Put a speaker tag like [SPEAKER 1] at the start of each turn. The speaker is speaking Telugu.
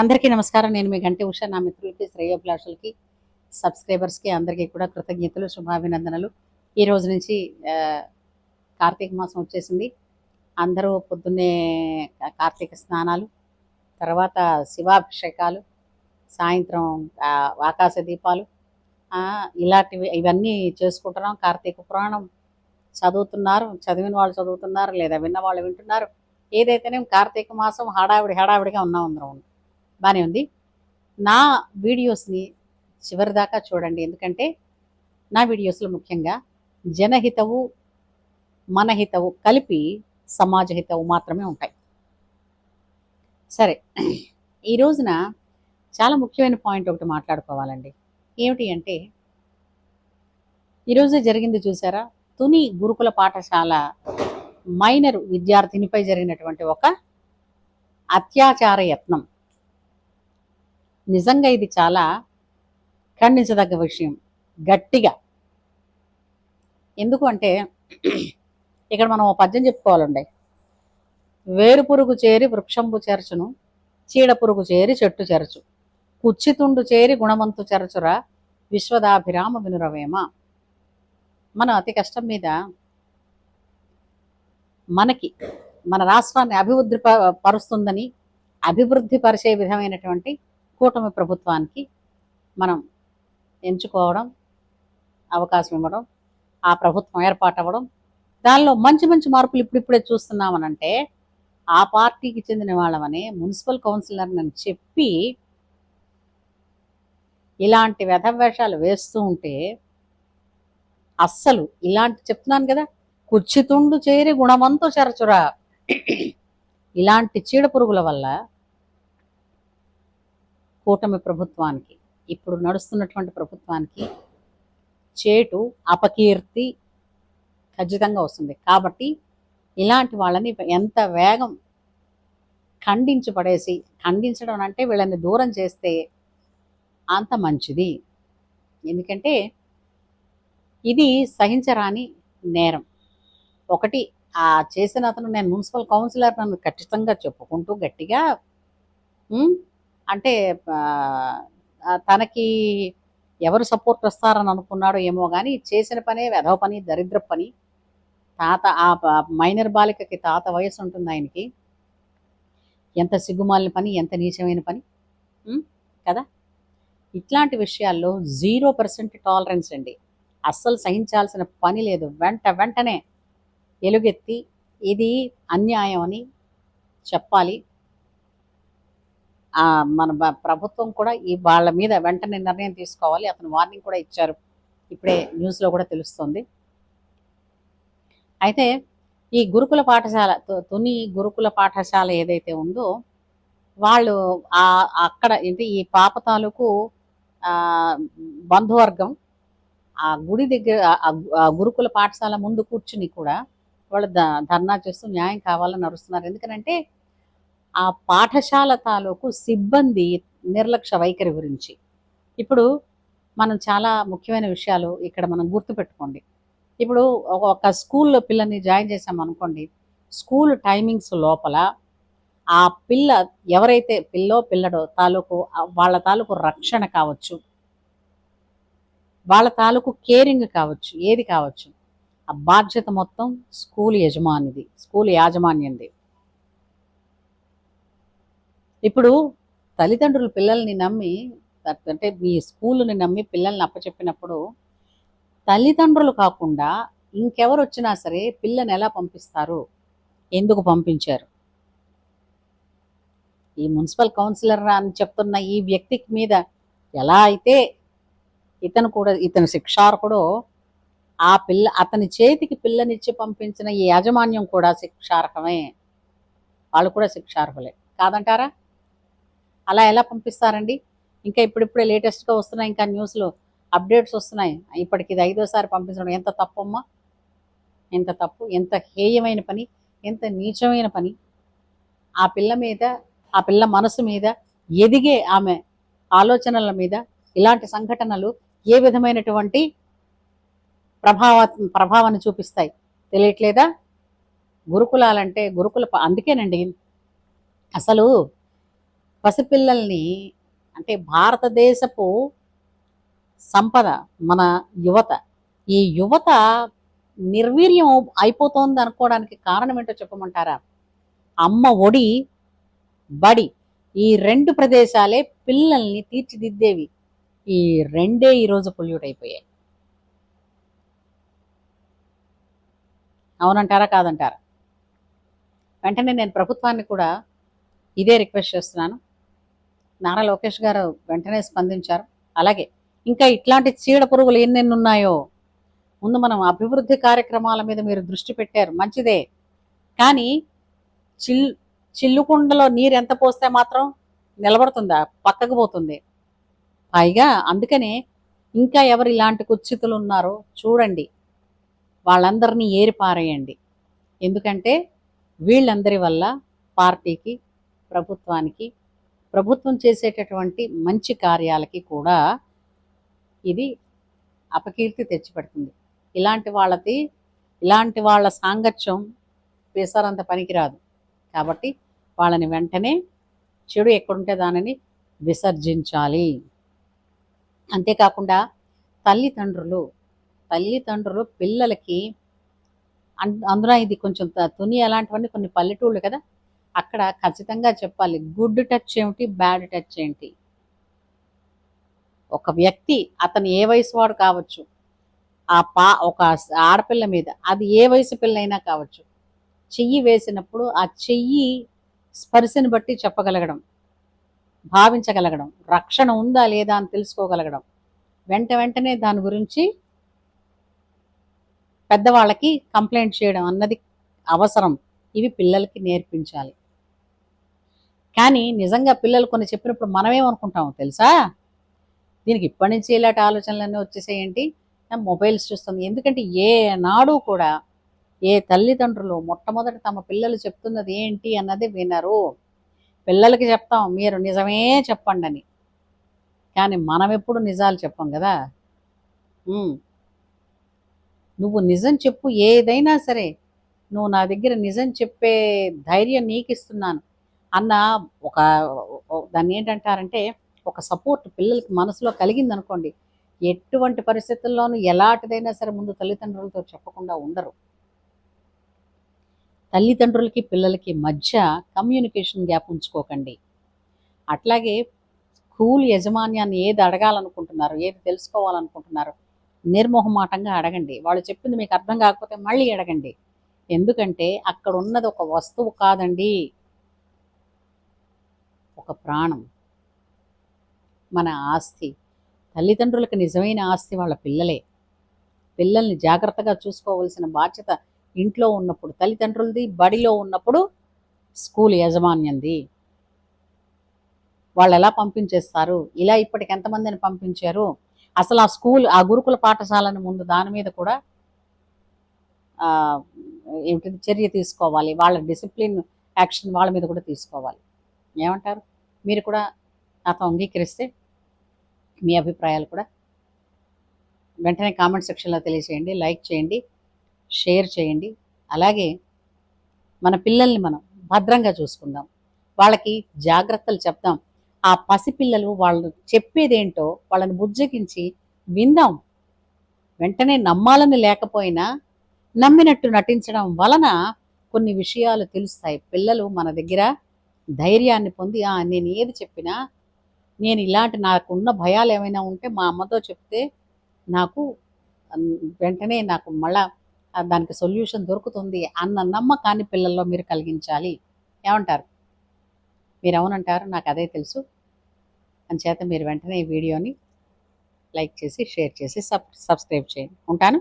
[SPEAKER 1] అందరికీ నమస్కారం. నేను మీ గంటి ఉష. నా మిత్రులకి, శ్రేయోభిలాషులకి, సబ్స్క్రైబర్స్కి అందరికీ కూడా కృతజ్ఞతలు, శుభాభినందనలు. ఈ రోజు నుంచి కార్తీక మాసం వచ్చేసింది. అందరూ పొద్దున్నే కార్తీక స్నానాలు, తర్వాత శివాభిషేకాలు, సాయంత్రం ఆకాశ దీపాలు, ఇవన్నీ చేసుకుంటున్నాం. కార్తీక పురాణం చదువుతున్నారు, చదివిన వాళ్ళు చదువుతున్నారు, లేదా విన్న వాళ్ళు వింటున్నారు. ఏదైతేనే కార్తీక మాసం హడావిడిగా ఉన్నాం అందరం. బాగానే ఉంది. నా వీడియోస్ని చివరి దాకా చూడండి, ఎందుకంటే నా వీడియోస్లో ముఖ్యంగా జనహితవు, మనహితవు కలిపి సమాజ హితవు మాత్రమే ఉంటాయి. సరే, ఈ రోజున చాలా ముఖ్యమైన పాయింట్ ఒకటి మాట్లాడుకోవాలండి. ఏమిటి అంటే, ఈరోజు జరిగింది చూసారా, తుని గురుకుల పాఠశాల మైనర్ విద్యార్థినిపై జరిగినటువంటి ఒక అత్యాచార యత్నం. నిజంగా ఇది చాలా ఖండించదగ్గ విషయం, గట్టిగా. ఎందుకు అంటే, ఇక్కడ మనం పద్యం చెప్పుకోవాలండి. వేరు పురుగు చేరి వృక్షంబు చెరచును, చీడ పురుగు చేరి చెట్టు చెరచు, కుచ్చితుండు చేరి గుణమంతు చెరచురా, విశ్వదాభిరామ వినురవేమ. మనం అతి కష్టం మీద మన రాష్ట్రాన్ని అభివృద్ధి పరిచే విధమైనటువంటి కూటమి ప్రభుత్వానికి మనం ఎంచుకోవడం, అవకాశం ఇవ్వడం, ఆ ప్రభుత్వం ఏర్పాటు అవ్వడం, దానిలో మంచి మార్పులు ఇప్పుడిప్పుడే చూస్తున్నామనంటే, ఆ పార్టీకి చెందిన వాళ్ళమని మున్సిపల్ కౌన్సిలర్ని చెప్పి ఇలాంటి వ్యధవేషాలు వేస్తూ ఉంటే, అస్సలు ఇలాంటి చెప్తున్నాను కదా, కుచ్చితుండు చేరి గుణమంతో చెరచురా, ఇలాంటి చీడ పురుగుల వల్ల కూటమి ప్రభుత్వానికి, ఇప్పుడు నడుస్తున్నటువంటి ప్రభుత్వానికి చేటు, అపకీర్తి ఖచ్చితంగా వస్తుంది. కాబట్టి ఇలాంటి వాళ్ళని ఎంత వేగం ఖండించడం అంటే వీళ్ళని దూరం చేస్తే అంత మంచిది. ఎందుకంటే ఇది సహించరాని నేరం. ఒకటి, ఆ చేసిన అతను, నేను మున్సిపల్ కౌన్సిలర్, నన్ను ఖచ్చితంగా చెప్పుకుంటూ గట్టిగా, అంటే తనకి ఎవరు సపోర్ట్ వస్తారని అనుకున్నాడో ఏమో కానీ, చేసిన పనే వెధవ పని, దరిద్ర పని. ఆ మైనర్ బాలికకి తాత వయసు ఉంటుంది ఆయనకి. ఎంత సిగ్గుమాలిన పని, ఎంత నీచమైన పని కదా. ఇట్లాంటి విషయాల్లో 0% టాలరెన్స్ అండి. అస్సలు సహించాల్సిన పని లేదు. వెంటనే ఎలుగెత్తి ఇది అన్యాయం అని చెప్పాలి. మన ప్రభుత్వం కూడా వాళ్ళ మీద వెంటనే నిర్ణయం తీసుకోవాలి. అతను వార్నింగ్ కూడా ఇచ్చారు, ఇప్పుడే న్యూస్లో కూడా తెలుస్తుంది. అయితే ఈ గురుకుల పాఠశాల, తుని గురుకుల పాఠశాల ఏదైతే ఉందో, వాళ్ళు అక్కడ ఏంటి, ఈ పాప తాలూకు బంధువర్గం ఆ గుడి దగ్గర, ఆ గురుకుల పాఠశాల ముందు కూర్చుని కూడా వాళ్ళు ధర్నా చేస్తూ న్యాయం కావాలని నడుస్తున్నారు. ఎందుకనంటే ఆ పాఠశాల తాలూకు సిబ్బంది నిర్లక్ష్య వైఖరి గురించి. ఇప్పుడు మనం చాలా ముఖ్యమైన విషయాలు ఇక్కడ మనం గుర్తుపెట్టుకోండి. ఇప్పుడు ఒక స్కూల్లో పిల్లని జాయిన్ చేసామనుకోండి, స్కూల్ టైమింగ్స్ లోపల ఆ పిల్ల ఎవరైతే పిల్లడో వాళ్ళ తాలూకు రక్షణ కావచ్చు, వాళ్ళ తాలూకు కేరింగ్ కావచ్చు, ఏది కావచ్చు, ఆ బాధ్యత మొత్తం స్కూల్ యాజమాన్యంది. ఇప్పుడు తల్లిదండ్రులు పిల్లల్ని నమ్మి, అంటే మీ స్కూల్ని నమ్మి పిల్లల్ని అప్పచెప్పినప్పుడు, తల్లిదండ్రులు కాకుండా ఇంకెవరు వచ్చినా సరే పిల్లని ఎలా పంపిస్తారు, ఎందుకు పంపించారు? ఈ మున్సిపల్ కౌన్సిలర్ అని చెప్తున్న ఈ వ్యక్తికి మీద ఎలా అయితే ఇతను శిక్షార్హుడో, అతని చేతికి పిల్లనిచ్చి పంపించిన ఈ యాజమాన్యం కూడా శిక్షార్హమే. వాళ్ళు కూడా శిక్షార్హులే కాదంటారా? అలా ఎలా పంపిస్తారండి? ఇంకా ఇప్పుడిప్పుడే లేటెస్ట్గా వస్తున్నాయి, ఇంకా న్యూస్లో అప్డేట్స్ వస్తున్నాయి. ఇప్పటికి ఇది 5వ సారి పంపించడం ఎంత తప్పమ్మా, ఎంత తప్పు, ఎంత హేయమైన పని, ఎంత నీచమైన పని. ఆ పిల్ల మనసు మీద, ఎదిగే ఆమె ఆలోచనల మీద ఇలాంటి సంఘటనలు ఏ విధమైనటువంటి ప్రభావాన్ని చూపిస్తాయి తెలియట్లేదా? గురుకులాలంటే అందుకేనండి అసలు పసిపిల్లల్ని, అంటే భారతదేశపు సంపద మన యువత. ఈ యువత నిర్వీర్యం అయిపోతోంది అనుకోవడానికి కారణం ఏంటో చెప్పమంటారా? అమ్మ ఒడి, బడి, ఈ 2 ప్రదేశాలే పిల్లల్ని తీర్చిదిద్దేవి. ఈ రెండే ఈరోజు పొల్యూట్ అయిపోయాయి. అవునంటారా కాదంటారా? వెంటనే నేను ప్రభుత్వాన్ని కూడా ఇదే రిక్వెస్ట్ చేస్తున్నాను. నారా లోకేష్ గారు వెంటనే స్పందించారు. అలాగే ఇంకా ఇట్లాంటి చీడ పురుగులు ఎన్నెన్ని ఉన్నాయో, ముందు మనం అభివృద్ధి కార్యక్రమాల మీద మీరు దృష్టి పెట్టారు, మంచిదే. కానీ చిల్లుకుండలో నీరు ఎంత పోస్తే మాత్రం నిలబడుతుందా? పక్కకు పోతుంది. పైగా అందుకనే ఇంకా ఎవరు ఇలాంటి కుత్సితులు ఉన్నారో చూడండి, వాళ్ళందరినీ ఏరిపారేయండి. ఎందుకంటే వీళ్ళందరి వల్ల పార్టీకి, ప్రభుత్వానికి, ప్రభుత్వం చేసేటటువంటి మంచి కార్యాలకి కూడా ఇది అపకీర్తి తెచ్చిపెడుతుంది. ఇలాంటి వాళ్ళ సాంగత్యం పేసరంత పనికిరాదు. కాబట్టి వాళ్ళని వెంటనే, చెడు ఎక్కడుంటే దానిని విసర్జించాలి. అంతేకాకుండా తల్లిదండ్రులు పిల్లలకి అందులో ఇది కొంచెం తుని అలాంటివన్నీ కొన్ని పల్లెటూళ్ళు కదా, అక్కడ ఖచ్చితంగా చెప్పాలి గుడ్ టచ్ ఏమిటి, బ్యాడ్ టచ్ ఏంటి. ఒక వ్యక్తి అతను ఏ వయసు వాడు కావచ్చు, ఒక ఆడపిల్ల మీద, అది ఏ వయసు పిల్ల అయినా కావచ్చు, చెయ్యి వేసినప్పుడు ఆ చెయ్యి స్పర్శని బట్టి చెప్పగలగడం, భావించగలగడం, రక్షణ ఉందా లేదా అని తెలుసుకోగలగడం, వెంటనే దాని గురించి పెద్దవాళ్ళకి కంప్లైంట్ చేయడం అన్నది అవసరం. ఇవి పిల్లలకి నేర్పించాలి. కానీ నిజంగా పిల్లలు కొన్ని చెప్పినప్పుడు మనమేమనుకుంటామో తెలుసా, దీనికి ఇప్పటి నుంచి ఇలాంటి ఆలోచనలన్నీ వచ్చేసేయండి, మొబైల్స్ చూస్తుంది. ఎందుకంటే ఏనాడు కూడా ఏ తల్లిదండ్రులు మొట్టమొదటి తమ పిల్లలు చెప్తున్నది ఏంటి అన్నది వినరు. పిల్లలకి చెప్తాం మీరు నిజమే చెప్పండి అని, కానీ మనం ఎప్పుడు నిజాలు చెప్పం కదా. నువ్వు నిజం చెప్పు, ఏదైనా సరే నువ్వు నా దగ్గర నిజం చెప్పే ధైర్యం నీకు ఇస్తున్నాను అన్న ఒక దాన్ని ఏంటంటారంటే ఒక సపోర్ట్ పిల్లలకి మనసులో కలిగింది అనుకోండి, ఎటువంటి పరిస్థితుల్లోనూ ఎలాంటిదైనా సరే ముందు తల్లిదండ్రులతో చెప్పకుండా ఉండరు. తల్లిదండ్రులకి పిల్లలకి మధ్య కమ్యూనికేషన్ గ్యాప్ ఉంచుకోకండి. అట్లాగే స్కూల్ యజమాన్యాన్ని ఏది అడగాలనుకుంటున్నారు, ఏది తెలుసుకోవాలనుకుంటున్నారు, నిర్మోహమాటంగా అడగండి. వాళ్ళు చెప్పింది మీకు అర్థం కాకపోతే మళ్ళీ అడగండి. ఎందుకంటే అక్కడ ఉన్నది ఒక వస్తువు కాదండి, ఒక ప్రాణం, మన ఆస్తి. తల్లిదండ్రులకు నిజమైన ఆస్తి వాళ్ళ పిల్లలే. పిల్లల్ని జాగ్రత్తగా చూసుకోవాల్సిన బాధ్యత ఇంట్లో ఉన్నప్పుడు తల్లిదండ్రులది, బడిలో ఉన్నప్పుడు స్కూల్ యాజమాన్యంది. వాళ్ళు ఎలా పంపించేస్తారు, ఇలా ఇప్పటికి ఎంతమందిని పంపించారు, అసలు ఆ స్కూల్, ఆ గురుకుల పాఠశాలను ముందు దాని మీద కూడా ఏమిటి చర్య తీసుకోవాలి. వాళ్ళ డిసిప్లిన్ యాక్షన్ వాళ్ళ మీద కూడా తీసుకోవాలి. ఏమంటారు? మీరు కూడా నాతో అంగీకరిస్తే మీ అభిప్రాయాలు కూడా వెంటనే కామెంట్ సెక్షన్లో తెలియజేయండి, లైక్ చేయండి, షేర్ చేయండి. అలాగే మన పిల్లల్ని మనం భద్రంగా చూసుకుందాం, వాళ్ళకి జాగ్రత్తలు చెప్దాం. ఆ పసిపిల్లలు వాళ్ళు చెప్పేదేంటో వాళ్ళని బుజ్జగించి విందాం. వెంటనే నమ్మాలని లేకపోయినా నమ్మినట్టు నటించడం వలన కొన్ని విషయాలు తెలుస్తాయి. పిల్లలు మన దగ్గర ధైర్యాన్ని పొంది నేను ఏది చెప్పినా, నేను ఇలాంటి నాకున్న భయాలు ఏమైనా ఉంటే మా అమ్మతో చెప్తే నాకు వెంటనే నాకు మళ్ళా దానికి సొల్యూషన్ దొరుకుతుంది అన్న నమ్మకాన్ని పిల్లల్లో మీరు కలిగించాలి. ఏమంటారు? మీరు అవునంటారు, నాకు అదే తెలుసు. అంచేత మీరు వెంటనే ఈ వీడియోని లైక్ చేసి, షేర్ చేసి, సబ్స్క్రైబ్ చేయండి. ఉంటాను.